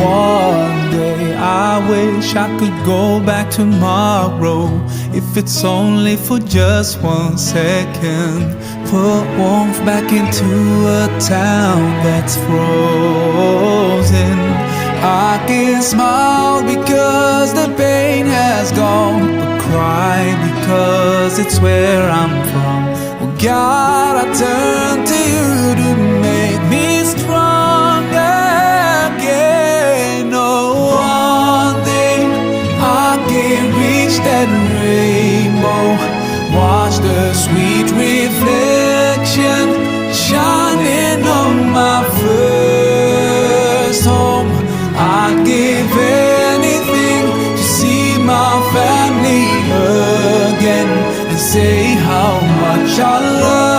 one day I wish I could go back tomorrow, if it's only for just 1 second. Put warmth back into a town that's frozen. I can smile because the pain has gone, but cry because it's where I'm from. Oh God, I turn to you to make me strong again. Oh, one day I can reach that rainbow, watch the sweet reflection shining on my first home. I'd give anything to see my family again and say how much I love